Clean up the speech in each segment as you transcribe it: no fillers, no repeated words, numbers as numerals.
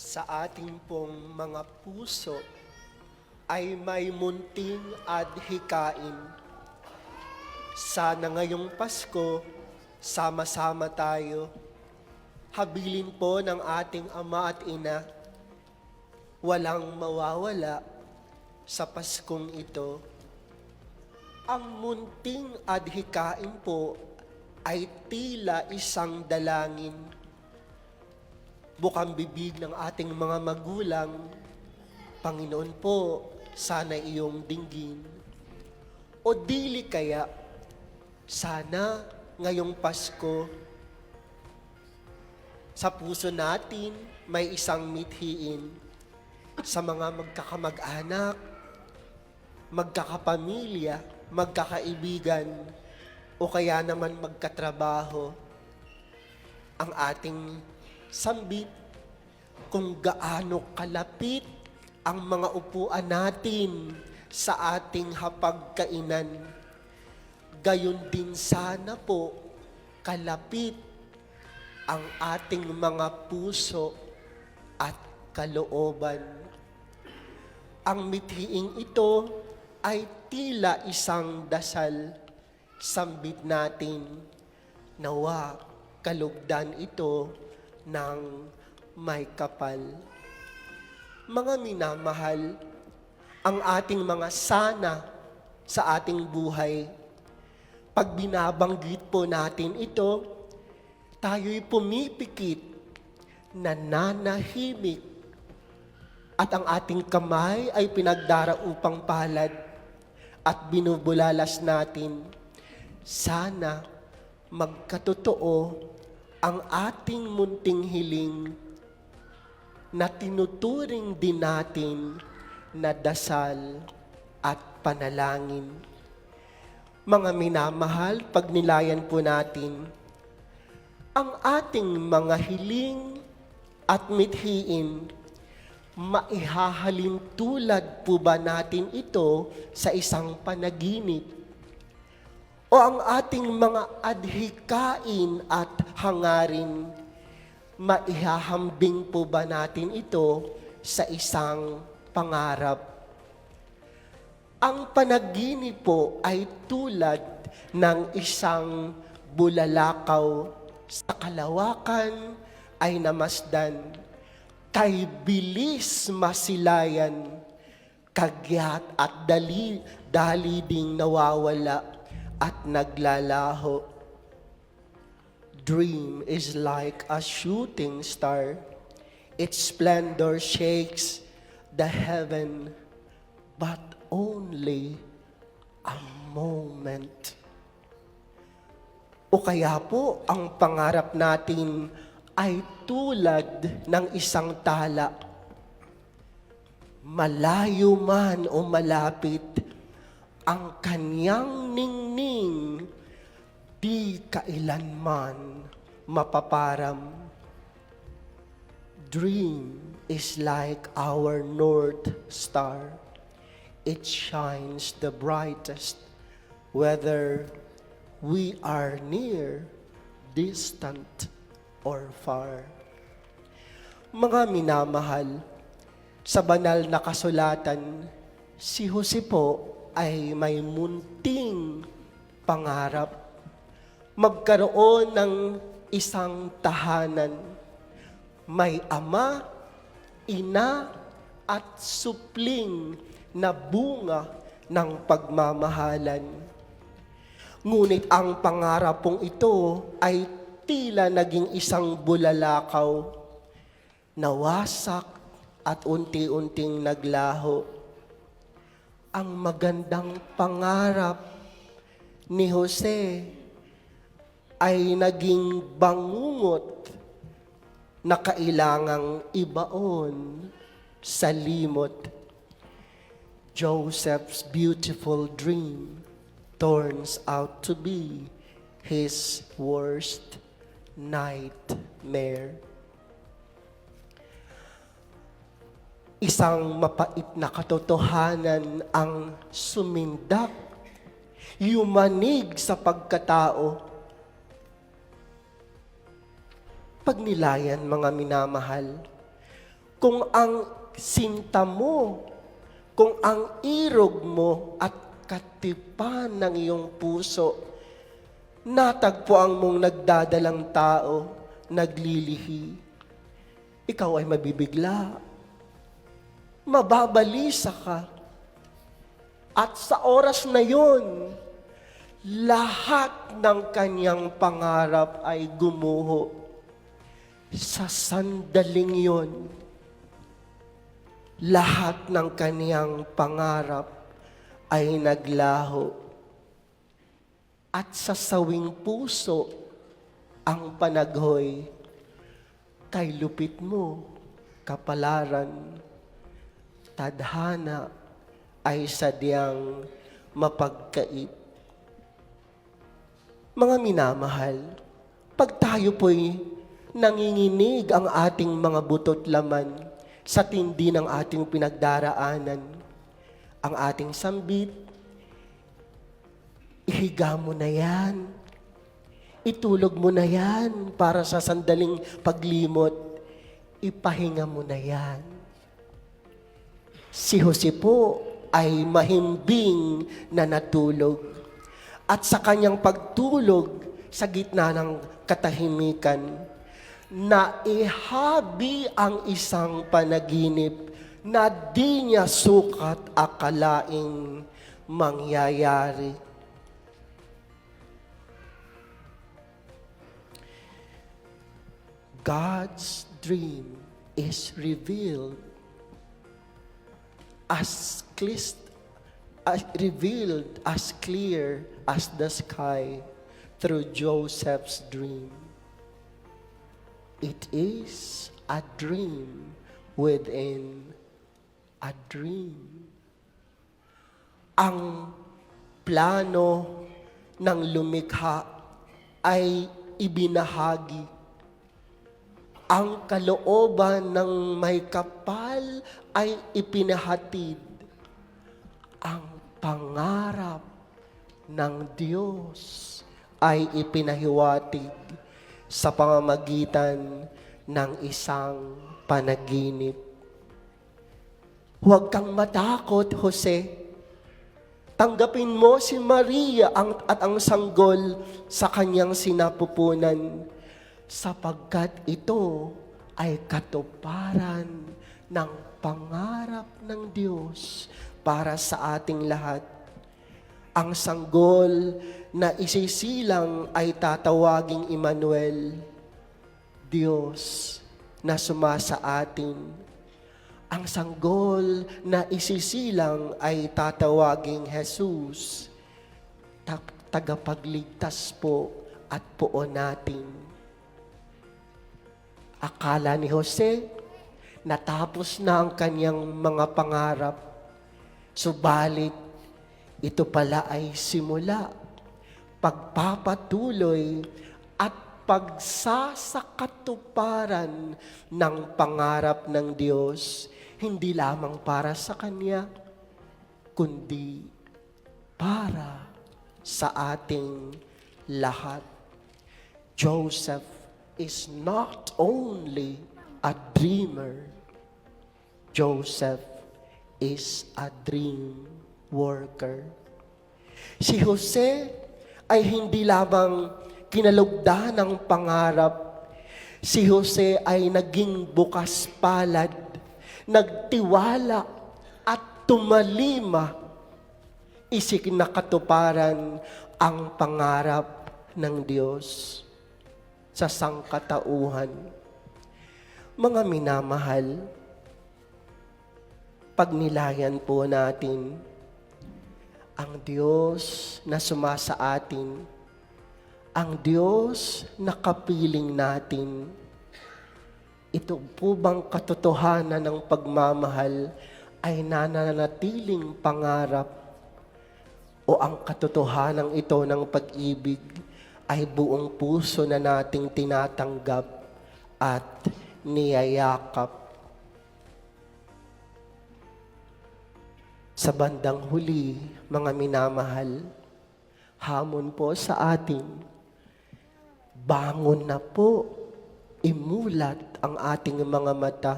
sa ating pong mga puso ay may munting adhikain. Sana ngayong Pasko, sama-sama tayo. Habilin po ng ating Ama at Ina, walang mawawala sa Paskong ito. Ang munting adhikain po ay tila isang dalangin. Bukang bibig ng ating mga magulang, Panginoon po, sana iyong dinggin. O dili kaya, sana ngayong Pasko, sa puso natin may isang mithiin sa mga magkakamag-anak, magkakapamilya, magkakaibigan, o kaya naman magkatrabaho. Ang ating sambit kung gaano kalapit ang mga upuan natin sa ating hapagkainan. Gayon din sana po kalapit ang ating mga puso at kalooban. Ang mithiing ito ay tila isang dasal. Sambit natin, nawa kalugdan ito ng may kapal. Mga minamahal, ang ating mga sana sa ating buhay, pag binabanggit po natin ito, tayo'y pumipikit, nananahimik, at ang ating kamay ay pinagdaraupang palad at binubulalas natin. Sana magkatotoo ang ating munting hiling na tinuturing din natin na dasal at panalangin. Mga minamahal, pagnilayan po natin ang ating mga hiling at mithiin, maihahalin tulad po ba natin ito sa isang panaginip? O ang ating mga adhikain at hangarin, maihahambing po ba natin ito sa isang pangarap? Ang panaginip po ay tulad ng isang bulalakaw sa kalawakan ay namasdan, kay bilis masilayan, kagyat at dali ding nawawala at naglalaho. Dream is like a shooting star. Its splendor shakes the heaven, but only a moment. O kaya po, ang pangarap natin ay tulad ng isang tala. Malayo man o malapit, ang kanyang ningning di kailanman mapaparam. Dream is like our North Star. It shines the brightest whether we are near, distant, or far. Mga minamahal, sa banal na kasulatan, si Jose po ay may munting pangarap magkaroon ng isang tahanan. May ama, ina, at supling na bunga ng pagmamahalan. Ngunit ang pangarap pong ito ay tila naging isang bulalakaw, nawasak at unti-unting naglaho. Ang magandang pangarap ni Jose ay naging bangungot na kailangang ibaon sa limot. Joseph's beautiful dream turns out to be his worst nightmare. Isang mapait na katotohanan ang sumindak, yumanig sa pagkatao. Pagnilayan, mga minamahal, kung ang sinta mo, kung ang irog mo at katipan ng iyong puso, natagpuan mong nagdadalang tao, naglilihi, ikaw ay mabibigla, mababalisa ka. At sa oras na yon, lahat ng kanyang pangarap ay gumuho. Sa sandaling yon, lahat ng kanyang pangarap ay naglaho. At sa sawing puso, ang panaghoy, kay lupit mo, kapalaran, tadhana ay sadyang mapagkait. Mga minamahal, pag tayo po'y nanginginig ang ating mga butot laman sa tindi ng ating pinagdaraanan, ang ating sambit, ihiga mo na yan. Itulog mo na yan para sa sandaling paglimot. Ipahinga mo na yan. Si Jose po ay mahimbing na natulog. At sa kanyang pagtulog sa gitna ng katahimikan, naihabi ang isang panaginip na di niya sukat akalaing mangyayari. God's dream is revealed as clear as the sky through Joseph's dream. It is a dream within a dream. Ang plano ng lumikha ay ibinahagi. Ang kalooban ng may kapal ay ipinahatid. Ang pangarap ng Diyos ay ipinahiwatig sa pamamagitan ng isang panaginip. Huwag kang matakot, Jose. Tanggapin mo si Maria at ang sanggol sa kanyang sinapupunan, sapagkat ito ay katuparan ng pangarap ng Diyos para sa ating lahat. Ang sanggol na isisilang ay tatawaging Emmanuel, Diyos na sumasa atin. Ang sanggol na isisilang ay tatawaging Jesus, tagapagligtas po at poon natin. Akala ni Jose, natapos na ang kanyang mga pangarap. Subalit, ito pala ay simula, pagpapatuloy at pagsasakatuparan ng pangarap ng Diyos, hindi lamang para sa Kanya, kundi para sa ating lahat. Joseph is not only a dreamer, Joseph is a dream worker. Si Jose ay hindi lamang kinalugdan ng pangarap. Si Jose ay naging bukas palad, nagtiwala at tumalima, isik na katuparan ang pangarap ng Diyos sa sangkatauhan. Mga minamahal, pagnilayan po natin ang Diyos na sumasa atin, ang Diyos na kapiling natin. Ito po bang katotohanan ng pagmamahal ay nananatiling pangarap, o ang katotohanan ito ng pag-ibig ay buong puso na nating tinatanggap at niyayakap? Sa bandang huli, mga minamahal, hamon po sa atin, bangon na po, imulat ang ating mga mata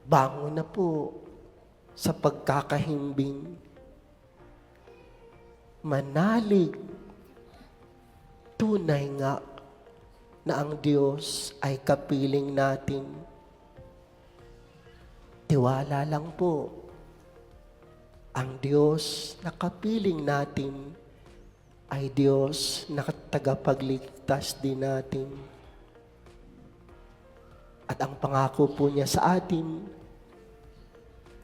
Bangon na po sa pagkakahimbing. Manalig. Tunay nga na ang Diyos ay kapiling natin. Tiwala lang po. Ang Diyos na kapiling natin ay Diyos na tagapagligtas din natin. At ang pangako po niya sa atin,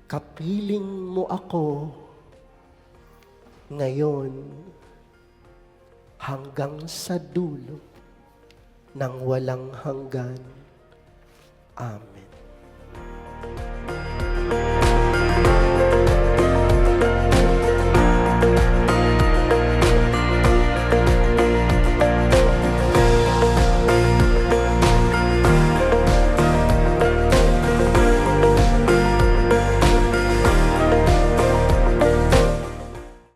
kapiling mo ako ngayon hanggang sa dulo ng walang hanggan. Amen.